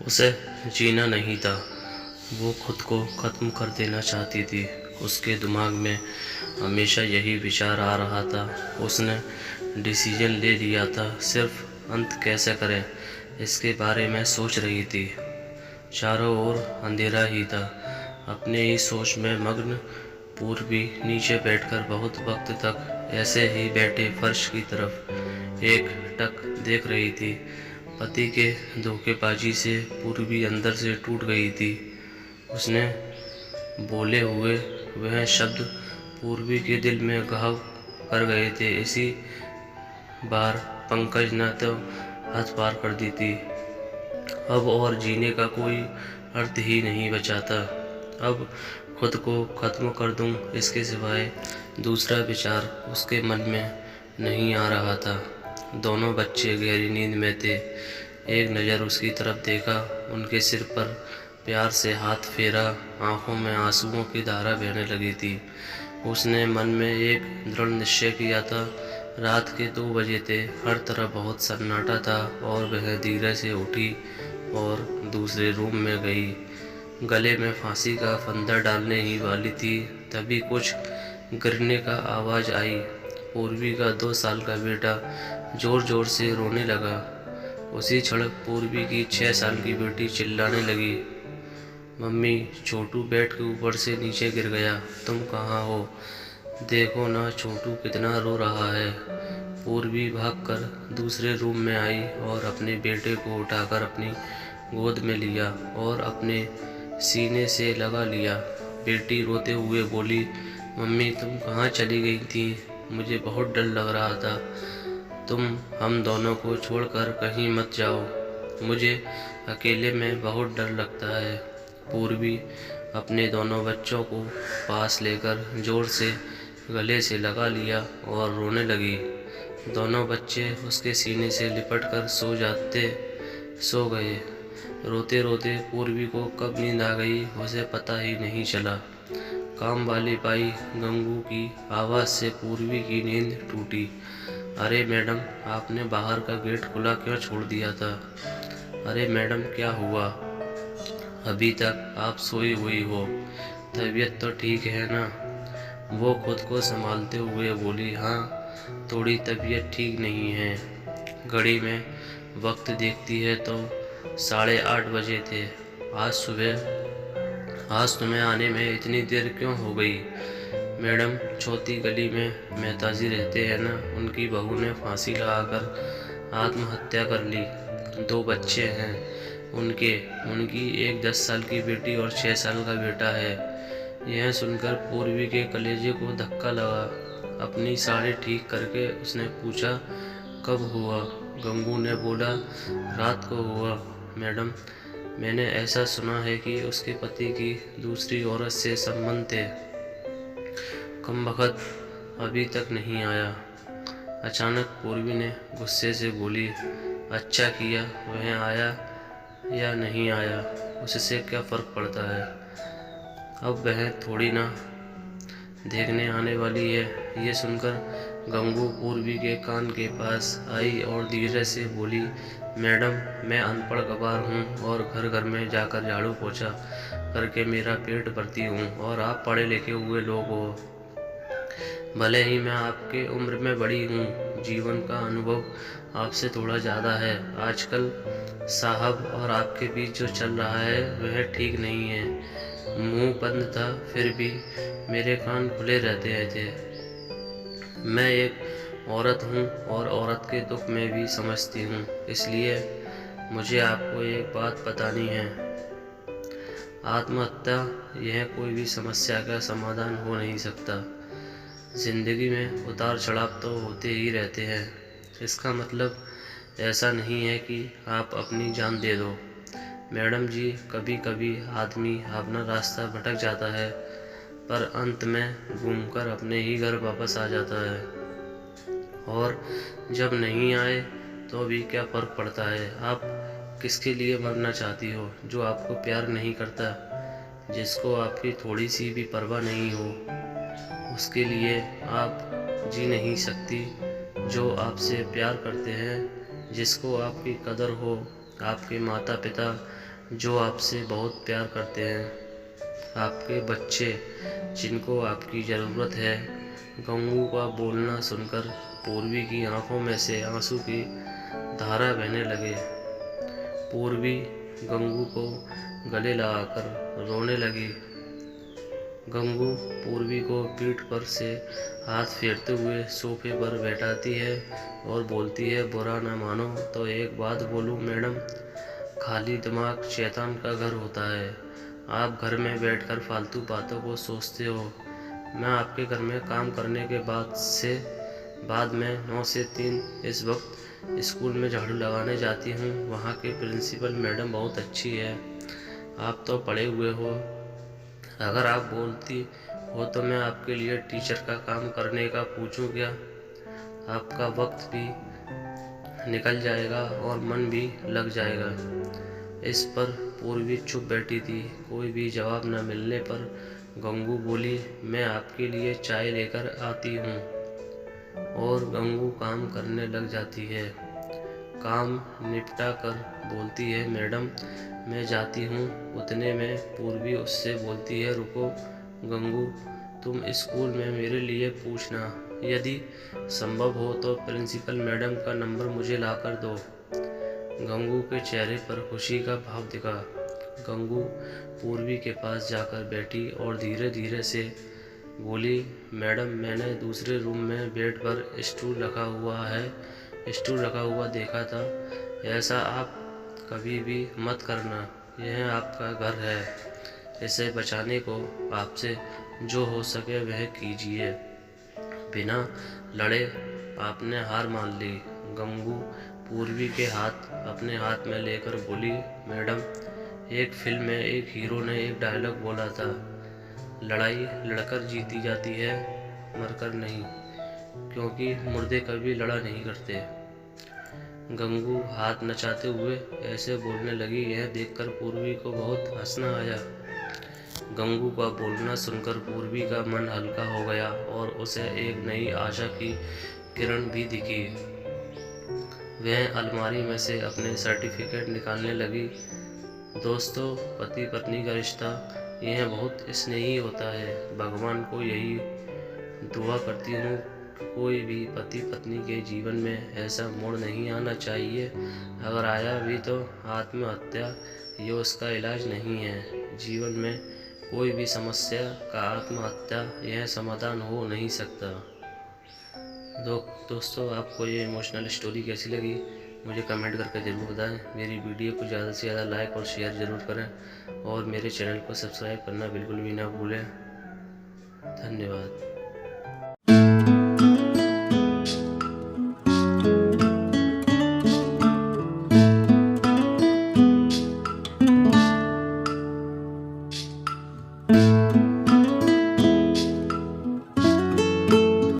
उसे जीना नहीं था, वो खुद को ख़त्म कर देना चाहती थी। उसके दिमाग में हमेशा यही विचार आ रहा था। उसने डिसीजन ले लिया था, सिर्फ अंत कैसे करें इसके बारे में सोच रही थी। चारों ओर अंधेरा ही था। अपने ही सोच में मग्न पूर्वी नीचे बैठकर बहुत वक्त तक ऐसे ही बैठे फर्श की तरफ एक टक देख रही थी। पति के धोखेबाजी से पूर्वी अंदर से टूट गई थी। उसने बोले हुए वह शब्द पूर्वी के दिल में घाव कर गए थे। इसी बार पंकज न तो हद पार कर दी थी। अब और जीने का कोई अर्थ ही नहीं बचा था। अब खुद को खत्म कर दूं, इसके सिवाय दूसरा विचार उसके मन में नहीं आ रहा था। दोनों बच्चे गहरी नींद में थे। एक नज़र उसकी तरफ देखा, उनके सिर पर प्यार से हाथ फेरा, आंखों में आंसुओं की धारा बहने लगी थी। उसने मन में एक दृढ़ निश्चय किया था। रात के 2 बजे थे, हर तरफ बहुत सन्नाटा था और वह धीरे से उठी और दूसरे रूम में गई। गले में फांसी का फंदा डालने ही वाली थी, तभी कुछ गिरने का आवाज़ आई। पूर्वी का 2 साल का बेटा जोर जोर से रोने लगा। उसी क्षण पूर्वी की 6 साल की बेटी चिल्लाने लगी, मम्मी, छोटू बेड के ऊपर से नीचे गिर गया, तुम कहाँ हो? देखो ना छोटू कितना रो रहा है। पूर्वी भागकर दूसरे रूम में आई और अपने बेटे को उठाकर अपनी गोद में लिया और अपने सीने से लगा लिया। बेटी रोते हुए बोली, मम्मी तुम कहाँ चली गई थी? मुझे बहुत डर लग रहा था। तुम हम दोनों को छोड़कर कहीं मत जाओ, मुझे अकेले में बहुत डर लगता है। पूर्वी अपने दोनों बच्चों को पास लेकर जोर से गले से लगा लिया और रोने लगी। दोनों बच्चे उसके सीने से लिपटकर सो गए। रोते रोते पूर्वी को कब नींद आ गई उसे पता ही नहीं चला। काम वाली बाई गंगू की आवाज़ से पूर्वी की नींद टूटी। अरे मैडम, आपने बाहर का गेट खुला क्यों छोड़ दिया था? अरे मैडम, क्या हुआ? अभी तक आप सोई हुई हो, तबीयत तो ठीक है ना? वो खुद को संभालते हुए बोली, हाँ थोड़ी तबीयत ठीक नहीं है। घड़ी में वक्त देखती है तो 8:30 बजे थे। आज तुम्हें आने में इतनी देर क्यों हो गई? मैडम, चौथी गली में मेहताजी रहते हैं ना, उनकी बहू ने फांसी लगाकर आत्महत्या कर ली। 2 बच्चे हैं उनकी एक 10 साल की बेटी और 6 साल का बेटा है। यह सुनकर पूर्वी के कलेजे को धक्का लगा। अपनी साड़ी ठीक करके उसने पूछा, कब हुआ? गंगू ने बोला, रात को हुआ मैडम। मैंने ऐसा सुना है कि उसके पति की दूसरी औरत से संबंध थे। कमबख्त अभी तक नहीं आया। अचानक पूर्वी ने गुस्से से बोली, अच्छा किया, वह आया या नहीं आया उससे क्या फ़र्क पड़ता है? अब वह थोड़ी ना देखने आने वाली है। ये सुनकर गंगू पूर्वी के कान के पास आई और धीरे से बोली, मैडम, मैं अनपढ़ गवार हूँ और घर घर में जाकर झाड़ू पोछा करके मेरा पेट भरती हूँ और आप पढ़े लिखे हुए लोग हो। भले ही मैं आपके उम्र में बड़ी हूँ, जीवन का अनुभव आपसे थोड़ा ज़्यादा है। आजकल साहब और आपके बीच जो चल रहा है वह ठीक नहीं है। मुंह बंद था फिर भी मेरे कान खुले रहते थे। मैं एक औरत हूँ और औरत के दुख में भी समझती हूँ, इसलिए मुझे आपको एक बात बतानी है। आत्महत्या यह कोई भी समस्या का समाधान हो नहीं सकता। जिंदगी में उतार चढ़ाव तो होते ही रहते हैं। इसका मतलब ऐसा नहीं है कि आप अपनी जान दे दो। मैडम जी, कभी कभी आदमी अपना रास्ता भटक जाता है पर अंत में घूमकर अपने ही घर वापस आ जाता है। और जब नहीं आए तो भी क्या फ़र्क पड़ता है? आप किसके लिए मरना चाहती हो? जो आपको प्यार नहीं करता, जिसको आपकी थोड़ी सी भी परवाह नहीं हो, उसके लिए आप जी नहीं सकती। जो आपसे प्यार करते हैं, जिसको आपकी कदर हो, आपके माता पिता, जो आपसे बहुत प्यार करते हैं, आपके बच्चे जिनको आपकी ज़रूरत है। गंगू का बोलना सुनकर पूर्वी की आंखों में से आंसू की धारा बहने लगे। पूर्वी गंगू को गले लगाकर रोने लगी। गंगू पूर्वी को पीठ पर से हाथ फेरते हुए सोफे पर बैठाती है और बोलती है, बुरा न मानो तो एक बात बोलूं मैडम, खाली दिमाग शैतान का घर होता है। आप घर में बैठकर फालतू बातों को सोचते हो। मैं आपके घर में काम करने के बाद में 9 से 3 इस वक्त स्कूल में झाड़ू लगाने जाती हूँ। वहाँ के प्रिंसिपल मैडम बहुत अच्छी है। आप तो पढ़े हुए हो, अगर आप बोलती हो तो मैं आपके लिए टीचर का काम करने का पूछूं क्या? आपका वक्त भी निकल जाएगा और मन भी लग जाएगा। इस पर पूर्वी चुप बैठी थी। कोई भी जवाब न मिलने पर गंगू बोली, मैं आपके लिए चाय लेकर आती हूँ। और गंगू काम करने लग जाती है। काम निपटा कर बोलती है, मैडम मैं जाती हूँ। उतने में पूर्वी उससे बोलती है, रुको गंगू, तुम स्कूल में मेरे लिए पूछना, यदि संभव हो तो प्रिंसिपल मैडम का नंबर मुझे लाकर दो। गंगू के चेहरे पर खुशी का भाव दिखा। गंगू पूर्वी के पास जाकर बैठी और धीरे धीरे से बोली, मैडम मैंने दूसरे रूम में बेड पर स्टूल रखा हुआ देखा था। ऐसा आप कभी भी मत करना, यह आपका घर है। इसे बचाने को आपसे जो हो सके वह कीजिए। बिना लड़े आपने हार मान ली। गंगू पूर्वी के हाथ अपने हाथ में लेकर बोली, मैडम एक फिल्म में एक हीरो ने एक डायलॉग बोला था, लड़ाई लड़कर जीती जाती है, मरकर नहीं, क्योंकि मुर्दे कभी लड़ा नहीं करते। गंगू हाथ नचाते हुए ऐसे बोलने लगी। यह देखकर पूर्वी को बहुत हंसना आया। गंगू का बोलना सुनकर पूर्वी का मन हल्का हो गया और उसे एक नई आशा की किरण भी दिखी। वह अलमारी में से अपने सर्टिफिकेट निकालने लगी। दोस्तों, पति पत्नी का रिश्ता यह बहुत स्नेही होता है। भगवान को यही दुआ करती हूँ कि कोई भी पति पत्नी के जीवन में ऐसा मोड़ नहीं आना चाहिए। अगर आया भी तो आत्महत्या ये उसका इलाज नहीं है। जीवन में कोई भी समस्या का आत्महत्या यह समाधान हो नहीं सकता। दोस्तों, आपको ये इमोशनल स्टोरी कैसी लगी मुझे कमेंट करके ज़रूर बताएं। मेरी वीडियो को ज़्यादा से ज़्यादा लाइक और शेयर ज़रूर करें और मेरे चैनल को सब्सक्राइब करना बिल्कुल भी ना भूलें। धन्यवाद।